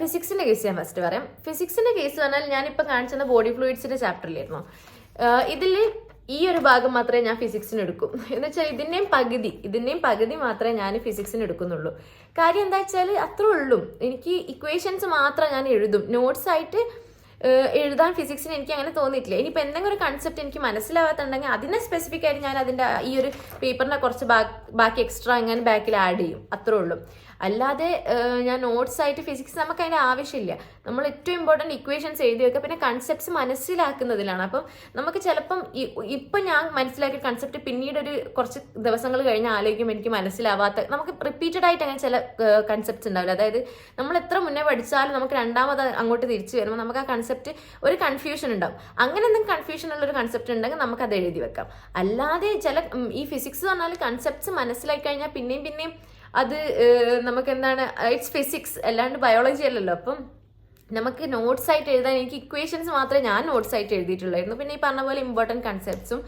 ഫിസിക്സിന്റെ case ഞാൻ first പറയാം. ഫിസിക്സിന്റെ case പറഞ്ഞാൽ ഞാനിപ്പോൾ കാണിച്ചെന്ന ബോഡി ഫ്ലൂയിഡ്സിന്റെ ചാപ്റ്ററിലായിരുന്നു. ഇതിൽ ഈ ഒരു ഭാഗം മാത്രമേ ഞാൻ ഫിസിക്സിന് എടുക്കും. എന്ന് വെച്ചാൽ ഇതിന്റെയും പകുതി മാത്രമേ ഞാൻ ഫിസിക്സിന് എടുക്കുന്നുള്ളൂ. കാര്യം എന്താ വെച്ചാൽ അത്രേ ഉള്ളൂ. എനിക്ക് ഇക്വേഷൻസ് മാത്രം ഞാൻ എഴുതും. നോട്ട്സ് ആയിട്ട് എഴുതാൻ ഫിസിക്സിന് എനിക്ക് അങ്ങനെ തോന്നിയിട്ടില്ല. ഇനിയിപ്പോൾ എന്തെങ്കിലും ഒരു കൺസെപ്റ്റ് എനിക്ക് മനസ്സിലാവാത്തുണ്ടെങ്കിൽ അതിനെ സ്പെസിഫിക് ആയിട്ട് ഞാൻ അതിൻ്റെ ഈ ഒരു പേപ്പറിനെ കുറച്ച് ബാക്കി എക്സ്ട്രാ അങ്ങനെ ബാക്കിൽ ആഡ് ചെയ്യും. അത്രേ ഉള്ളൂ. അല്ലാതെ ഞാൻ നോട്ട്സ് ആയിട്ട് ഫിസിക്സ് നമുക്ക് അതിൻ്റെ ആവശ്യമില്ല. നമ്മൾ ഏറ്റവും ഇമ്പോർട്ടൻറ്റ് ഇക്വേഷൻസ് എഴുതി വെക്കുക, പിന്നെ കൺസെപ്റ്റ്സ് മനസ്സിലാക്കുന്നതിലാണ്. അപ്പം നമുക്ക് ചിലപ്പം ഇപ്പം ഞാൻ മനസ്സിലാക്കിയ കൺസെപ്റ്റ് പിന്നീട് ഒരു കുറച്ച് ദിവസങ്ങൾ കഴിഞ്ഞ് ആലോചിക്കുമ്പോൾ എനിക്ക് മനസ്സിലാവാത്ത, നമുക്ക് റിപ്പീറ്റഡ് ആയിട്ട് അങ്ങനെ ചില കൺസെപ്റ്റ്സ് ഉണ്ടാവില്ല. അതായത് നമ്മൾ എത്ര മുന്നേ പഠിച്ചാലും നമുക്ക് രണ്ടാമത് അങ്ങോട്ട് തിരിച്ചു വരുമ്പോൾ നമുക്ക് ആ കൺസെപ്റ്റ് ഒരു കൺഫ്യൂഷൻ ഉണ്ടാവും. അങ്ങനെ എന്തെങ്കിലും കൺഫ്യൂഷൻ ഉള്ളൊരു കൺസെപ്റ്റ് ഉണ്ടെങ്കിൽ നമുക്ക് അത് എഴുതി വെക്കാം. അല്ലാതെ ഈ ഫിസിക്സ് പറഞ്ഞാൽ കൺസെപ്റ്റ്സ് മനസ്സിലാക്കി കഴിഞ്ഞാൽ പിന്നെയും അത് നമുക്ക് എന്താണ്, ഇറ്റ്സ് ഫിസിക്സ് അല്ലാണ്ട് ബയോളജി അല്ലല്ലോ. അപ്പം നമുക്ക് നോട്ട്സ് ആയിട്ട് എഴുതാൻ എനിക്ക് ഇക്വേഷൻസ് മാത്രമേ ഞാൻ നോട്ട്സ് ആയിട്ട് എഴുതിയിട്ടുള്ളായിരുന്നു. പിന്നെ ഈ പറഞ്ഞ പോലെ ഇമ്പോർട്ടൻറ്റ് കൺസെപ്റ്റ്സും